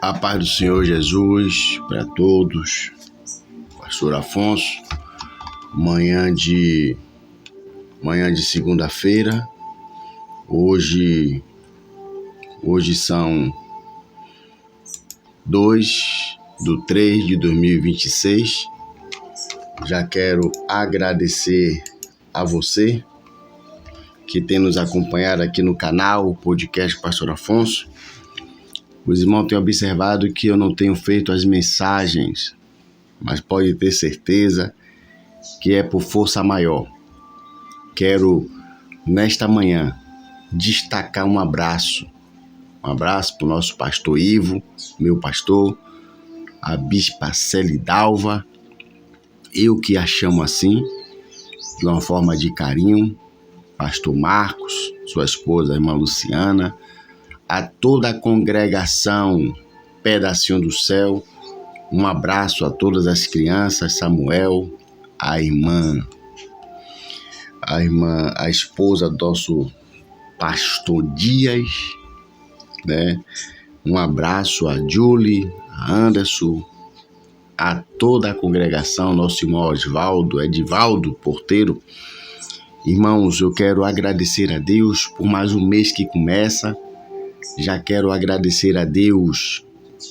A paz do Senhor Jesus para todos. Pastor Afonso, manhã de segunda-feira. Hoje são 2/3/2026. Já quero agradecer a você que tem nos acompanhado aqui no canal, o podcast Pastor Afonso. Os irmãos têm observado que eu não tenho feito as mensagens, mas pode ter certeza que é por força maior. Quero, nesta manhã, destacar um abraço para o nosso pastor Ivo, meu pastor, a bispa Celi Dalva, eu que a chamo assim, de uma forma de carinho, pastor Marcos, sua esposa, a irmã Luciana, a toda a congregação Pedacinho do Céu, um abraço a todas as crianças, Samuel, a esposa do nosso pastor Dias, né? Um abraço a Julie, a Anderson, a toda a congregação, nosso irmão Edivaldo Porteiro. Irmãos, eu quero agradecer a Deus por mais um mês que começa. Já quero agradecer a Deus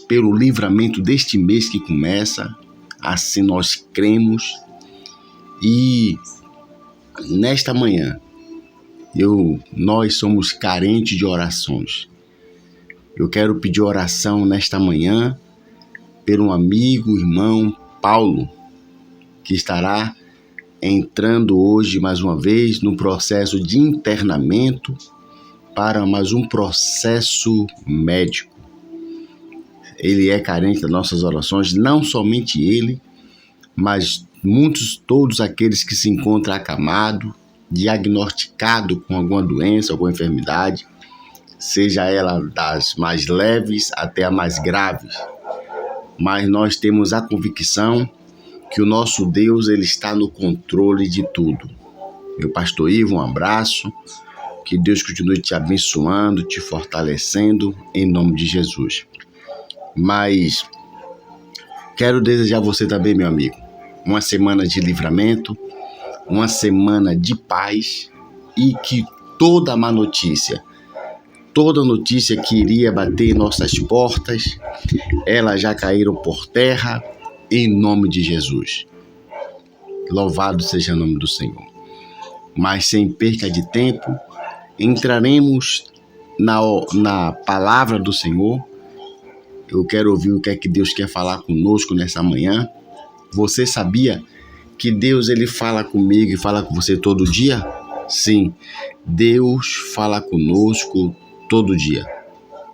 pelo livramento deste mês que começa, assim nós cremos. E nesta manhã, nós somos carentes de orações. Eu quero pedir oração nesta manhã pelo amigo, irmão Paulo, que estará entrando hoje mais uma vez no processo de internamento para mais um processo médico. Ele é carente das nossas orações, não somente ele, mas todos aqueles que se encontram acamado, diagnosticado com alguma doença, alguma enfermidade, seja ela das mais leves até a mais graves. Mas nós temos a convicção que o nosso Deus, ele está no controle de tudo. Meu pastor Ivo, um abraço. Que Deus continue te abençoando, te fortalecendo, em nome de Jesus. Mas quero desejar a você também, meu amigo, uma semana de livramento, uma semana de paz e que toda má notícia, toda notícia que iria bater em nossas portas, elas já caíram por terra, em nome de Jesus. Louvado seja o nome do Senhor. Mas sem perca de tempo, entraremos na palavra do Senhor. Eu quero ouvir o que é que Deus quer falar conosco nessa manhã. Você sabia que Deus, ele fala comigo e fala com você todo dia? Sim, Deus fala conosco todo dia.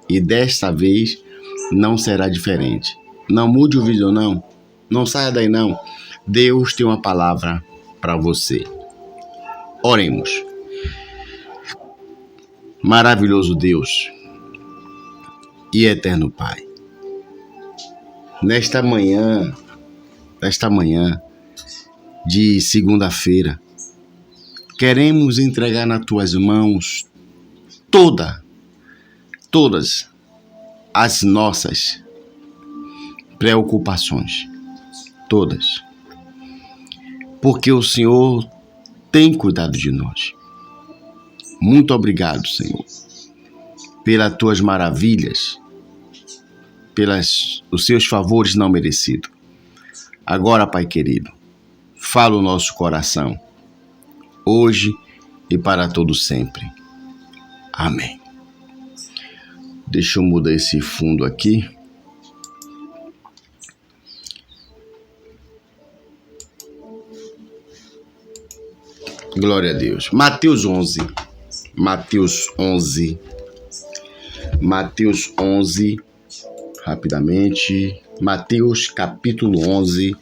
E desta vez não será diferente. Não mude o vídeo não. Não saia daí não. Deus tem uma palavra para você. Oremos. Maravilhoso Deus e eterno Pai, nesta manhã de segunda-feira, queremos entregar nas tuas mãos todas as nossas preocupações, todas, porque o Senhor tem cuidado de nós. Muito obrigado, Senhor, pelas tuas maravilhas, os seus favores não merecidos. Agora, Pai querido, fala o nosso coração, hoje e para todo sempre. Amém. Deixa eu mudar esse fundo aqui. Glória a Deus. Mateus 11, rapidamente, Mateus capítulo 11,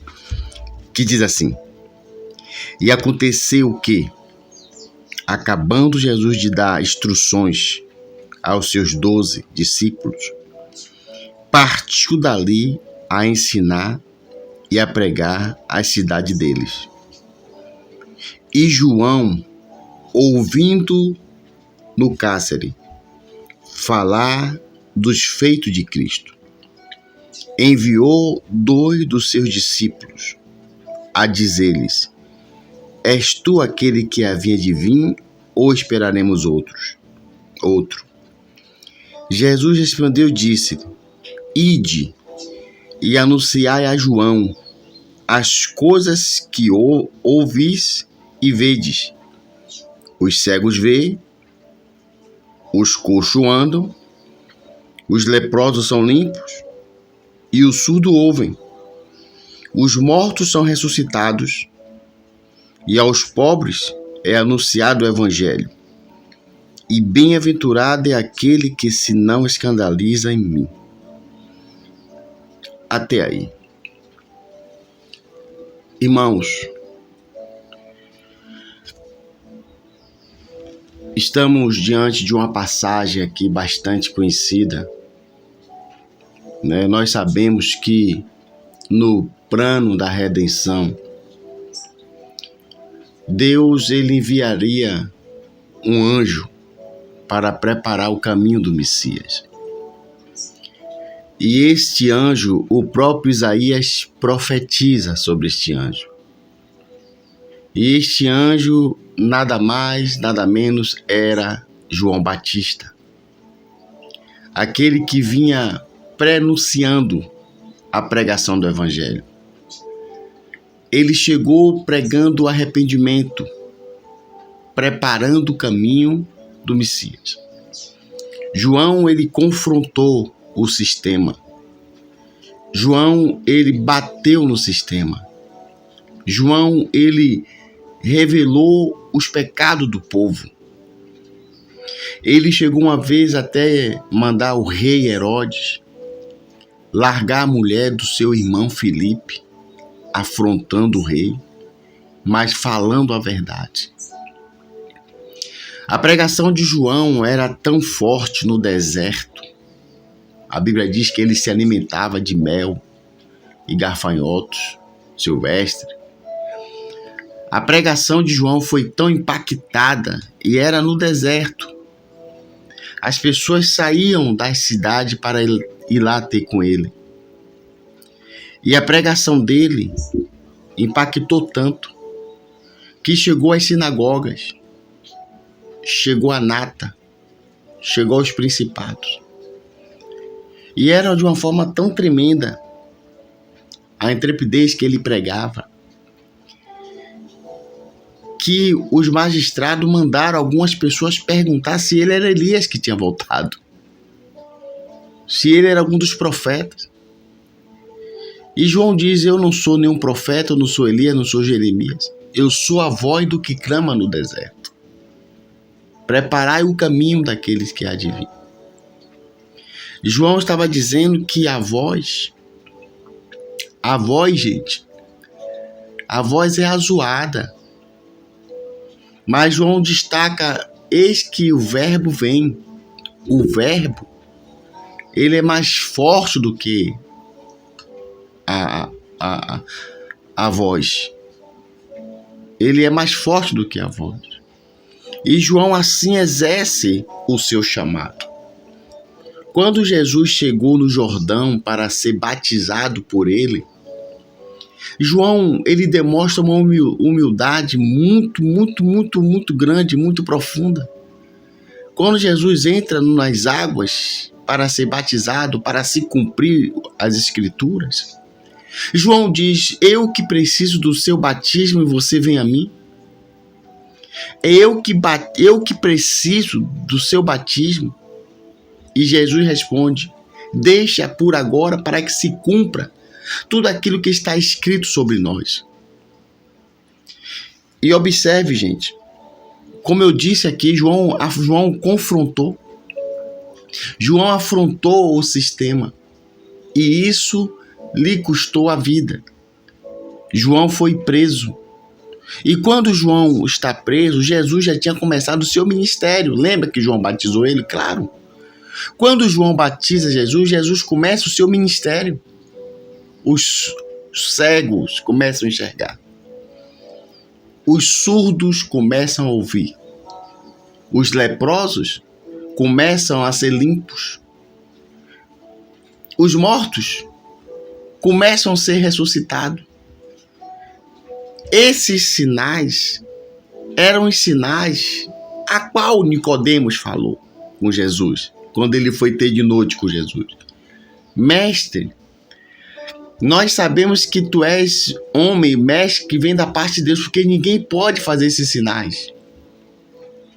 que diz assim: E aconteceu que, acabando Jesus de dar instruções aos seus 12 discípulos, partiu dali a ensinar e a pregar às cidades deles. E João, ouvindo no cárcere falar dos feitos de Cristo, enviou 2 dos seus discípulos a dizer-lhes: És tu aquele que havia de vir, ou esperaremos outro? Jesus respondeu e disse: Ide e anunciai a João as coisas que ouvis e vedes. Os cegos veem, os coxos andam, os leprosos são limpos e os surdos ouvem. Os mortos são ressuscitados e aos pobres é anunciado o evangelho. E bem-aventurado é aquele que se não escandaliza em mim. Até aí. Irmãos, estamos diante de uma passagem aqui bastante conhecida, né? Nós sabemos que no plano da redenção, Deus ele enviaria um anjo para preparar o caminho do Messias. E este anjo, o próprio Isaías profetiza sobre este anjo. E este anjo, nada mais, nada menos, era João Batista. Aquele que vinha prenunciando a pregação do Evangelho. Ele chegou pregando o arrependimento, preparando o caminho do Messias. João, ele confrontou o sistema. João, ele bateu no sistema. João, ele revelou os pecados do povo. Ele chegou uma vez até mandar o rei Herodes largar a mulher do seu irmão Filipe, afrontando o rei, mas falando a verdade. A pregação de João era tão forte no deserto. A Bíblia diz que ele se alimentava de mel e gafanhotos silvestres. A pregação de João foi tão impactada e era no deserto. As pessoas saíam da cidade para ir lá ter com ele. E a pregação dele impactou tanto que chegou às sinagogas, chegou à nata, chegou aos principados. E era de uma forma tão tremenda a intrepidez que ele pregava, que os magistrados mandaram algumas pessoas perguntar se ele era Elias que tinha voltado, se ele era algum dos profetas. E João diz: eu não sou nenhum profeta, eu não sou Elias, não sou Jeremias. Eu sou a voz do que clama no deserto. Preparai o caminho daqueles que há de vir. João estava dizendo que a voz, gente, a voz é a zoada. Mas João destaca: eis que o verbo vem. O verbo, ele é mais forte do que a voz. Ele é mais forte do que a voz. E João assim exerce o seu chamado. Quando Jesus chegou no Jordão para ser batizado por ele, João, ele demonstra uma humildade muito grande, muito profunda. Quando Jesus entra nas águas para ser batizado, para se cumprir as Escrituras, João diz: eu que preciso do seu batismo e você vem a mim? Eu que preciso do seu batismo? E Jesus responde: deixa por agora para que se cumpra tudo aquilo que está escrito sobre nós. E observe, gente, como eu disse aqui, João confrontou. João afrontou o sistema. E isso lhe custou a vida. João foi preso. E quando João está preso, Jesus já tinha começado o seu ministério. Lembra que João batizou ele? Claro. Quando João batiza Jesus, Jesus começa o seu ministério. Os cegos começam a enxergar. Os surdos começam a ouvir. Os leprosos começam a ser limpos. Os mortos começam a ser ressuscitados. Esses sinais eram os sinais a qual Nicodemos falou com Jesus, quando ele foi ter de noite com Jesus. Mestre, nós sabemos que tu és homem, mestre, que vem da parte de Deus, porque ninguém pode fazer esses sinais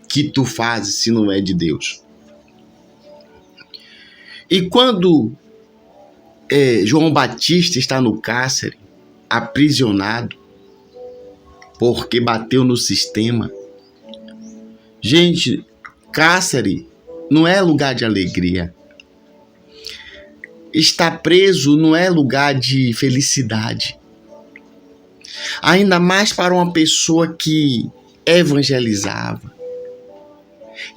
que tu fazes se não é de Deus. E quando João Batista está no cárcere, aprisionado, porque bateu no sistema. Gente, cárcere não é lugar de alegria. Estar preso não é lugar de felicidade. Ainda mais para uma pessoa que evangelizava,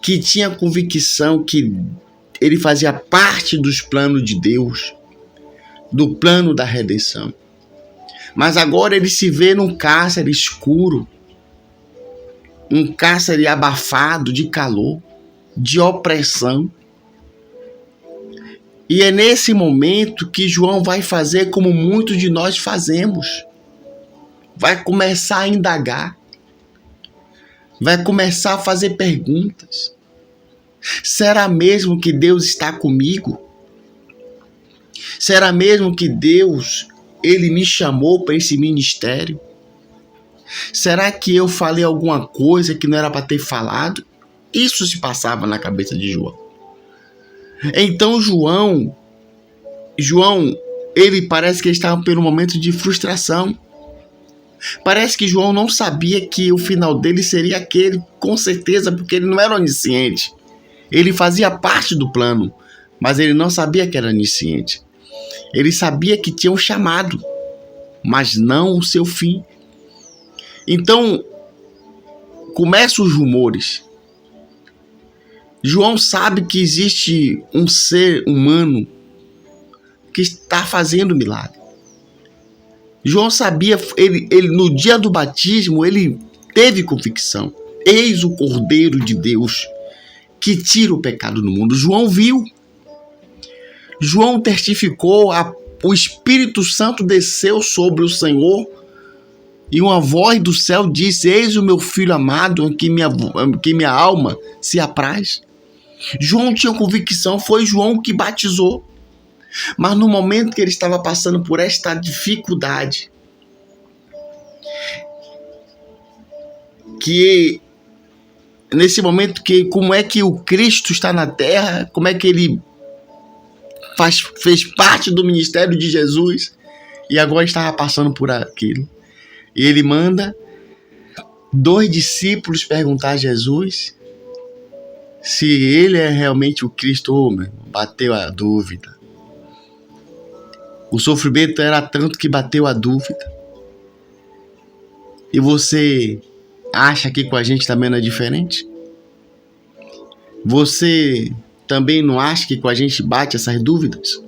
que tinha convicção que ele fazia parte dos planos de Deus, do plano da redenção. Mas agora ele se vê num cárcere escuro, um cárcere abafado de calor, de opressão. E é nesse momento que João vai fazer como muitos de nós fazemos. Vai começar a indagar. Vai começar a fazer perguntas. Será mesmo que Deus está comigo? Será mesmo que Deus, Ele me chamou para esse ministério? Será que eu falei alguma coisa que não era para ter falado? Isso se passava na cabeça de João. Então João, ele parece que estava por um momento de frustração. Parece que João não sabia que o final dele seria aquele, com certeza, porque ele não era onisciente. Ele fazia parte do plano, mas ele não sabia que era onisciente. Ele sabia que tinha um chamado, mas não o seu fim. Então, começam os rumores. João sabe que existe um ser humano que está fazendo milagre. João sabia, ele no dia do batismo, ele teve convicção. Eis o Cordeiro de Deus que tira o pecado do mundo. João viu. João testificou, o Espírito Santo desceu sobre o Senhor e uma voz do céu disse: eis o meu filho amado, em que minha alma se apraz. João tinha convicção, foi João que batizou. Mas no momento que ele estava passando por esta dificuldade, que nesse momento, que como é que o Cristo está na terra, como é que ele fez parte do ministério de Jesus e agora estava passando por aquilo. E ele manda 2 discípulos perguntar a Jesus se ele é realmente o Cristo. Oh, meu irmão, bateu a dúvida. O sofrimento era tanto que bateu a dúvida. E você acha que com a gente também não é diferente? Você também não acha que com a gente bate essas dúvidas?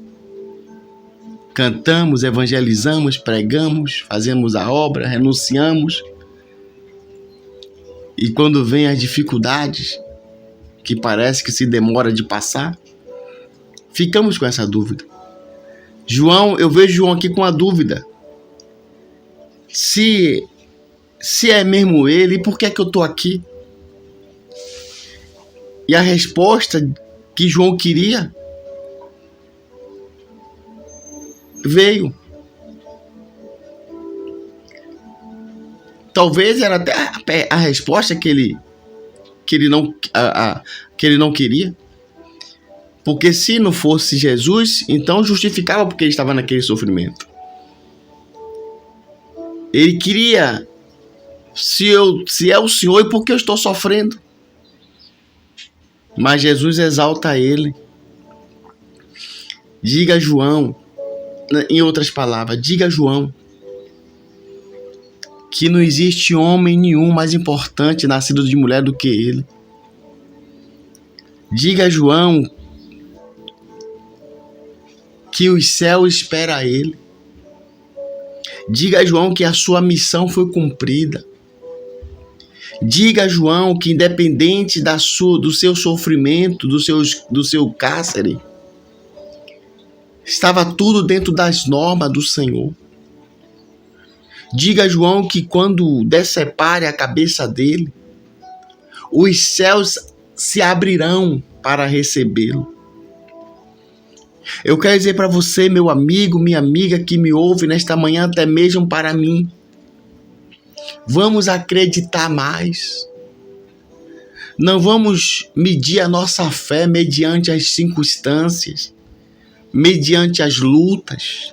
Cantamos, evangelizamos, pregamos, fazemos a obra, renunciamos. E quando vem as dificuldades, que parece que se demora de passar, ficamos com essa dúvida. Eu vejo João aqui com a dúvida. Se é mesmo ele, por que é que eu estou aqui? E a resposta que João queria veio. Talvez era até a resposta que ele não queria. Porque se não fosse Jesus, então justificava porque ele estava naquele sofrimento. Ele queria, se é o Senhor, e por que eu estou sofrendo? Mas Jesus exalta ele. Diga a João, em outras palavras, diga a João que não existe homem nenhum mais importante nascido de mulher do que ele. Diga a João que os céus esperam ele. Diga a João que a sua missão foi cumprida. Diga a João que independente do seu sofrimento, do seu cárcere, Estava tudo dentro das normas do Senhor. Diga a João que quando decepare a cabeça dele, os céus se abrirão para recebê-lo. Eu quero dizer para você, meu amigo, minha amiga que me ouve nesta manhã, até mesmo para mim, vamos acreditar mais. Não vamos medir a nossa fé mediante as circunstâncias, mediante as lutas.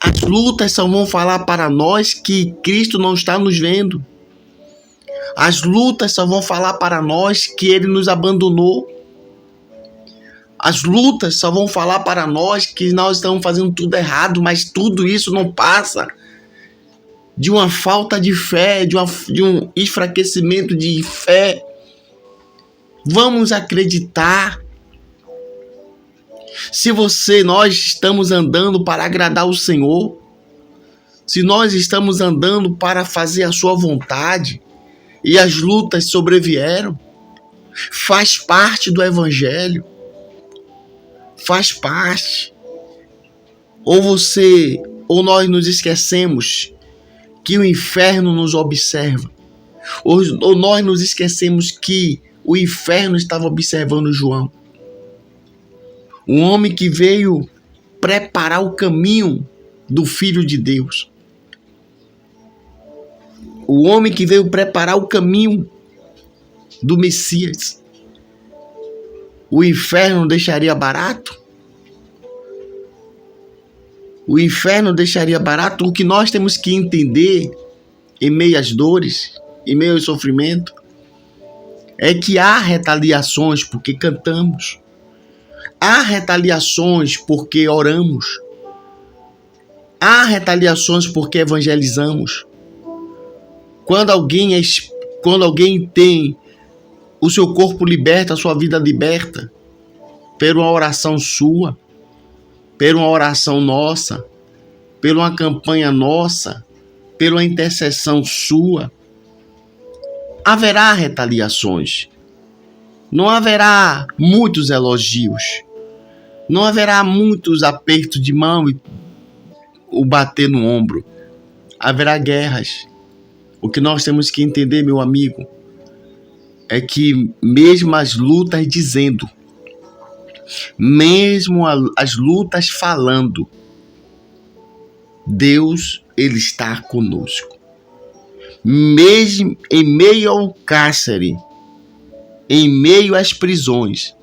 As lutas só vão falar para nós que Cristo não está nos vendo. As lutas só vão falar para nós que Ele nos abandonou. As lutas só vão falar para nós que nós estamos fazendo tudo errado, mas tudo isso não passa de uma falta de fé, de um enfraquecimento de fé. Vamos acreditar. Se nós estamos andando para agradar o Senhor, se nós estamos andando para fazer a sua vontade e as lutas sobrevieram, faz parte do Evangelho, faz parte. Ou nós nos esquecemos que o inferno nos observa, ou nós nos esquecemos que o inferno estava observando João. Um homem que veio preparar o caminho do Filho de Deus. O homem que veio preparar o caminho do Messias. O inferno deixaria barato? O inferno deixaria barato? O que nós temos que entender em meio às dores, em meio ao sofrimento, é que há retaliações porque cantamos. Há retaliações porque oramos. Há retaliações porque evangelizamos. Quando alguém tem o seu corpo liberto, a sua vida liberta, por uma oração sua, por uma oração nossa, por uma campanha nossa, pela intercessão sua, haverá retaliações. Não haverá muitos elogios. Não haverá muitos apertos de mão e o bater no ombro. Haverá guerras. O que nós temos que entender, meu amigo, é que mesmo as lutas dizendo, mesmo as lutas falando, Deus, Ele está conosco. Mesmo em meio ao cárcere, em meio às prisões,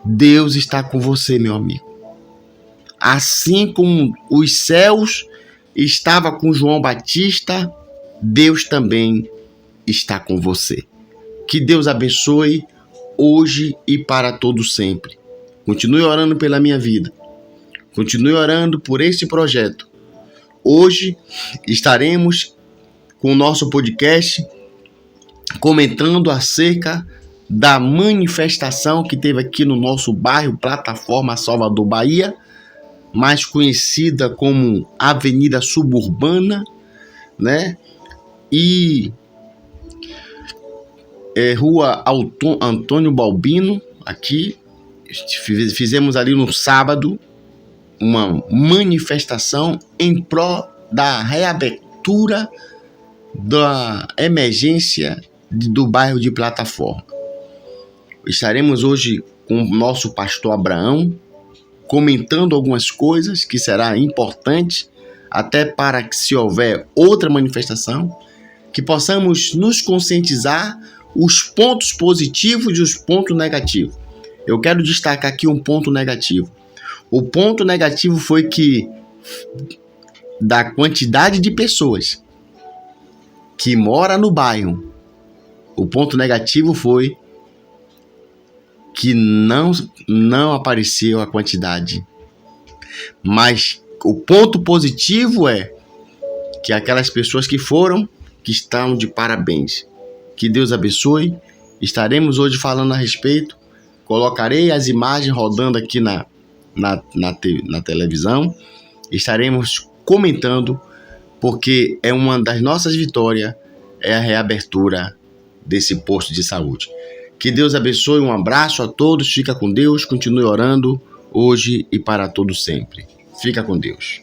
Deus está com você, meu amigo. Assim como os céus estavam com João Batista, Deus também está com você. Que Deus abençoe hoje e para todo sempre. Continue orando pela minha vida. Continue orando por este projeto. Hoje estaremos com o nosso podcast comentando acerca da manifestação que teve aqui no nosso bairro Plataforma Salvador, Bahia, mais conhecida como Avenida Suburbana, né? E Rua Antônio Balbino, aqui. Fizemos ali no sábado uma manifestação em prol da reabertura da emergência do bairro de Plataforma. Estaremos hoje com o nosso pastor Abraão, comentando algumas coisas que será importante, até para que, se houver outra manifestação, que possamos nos conscientizar os pontos positivos e os pontos negativos. Eu quero destacar aqui um ponto negativo. O ponto negativo foi que, da quantidade de pessoas que mora no bairro, o ponto negativo foi que não apareceu a quantidade. Mas o ponto positivo é que aquelas pessoas que foram, que estão de parabéns. Que Deus abençoe. Estaremos hoje falando a respeito. Colocarei as imagens rodando aqui na televisão. Estaremos comentando, porque é uma das nossas vitórias, é a reabertura desse posto de saúde. Que Deus abençoe, um abraço a todos, fica com Deus, continue orando. hoje e para todo sempre. Fica com Deus.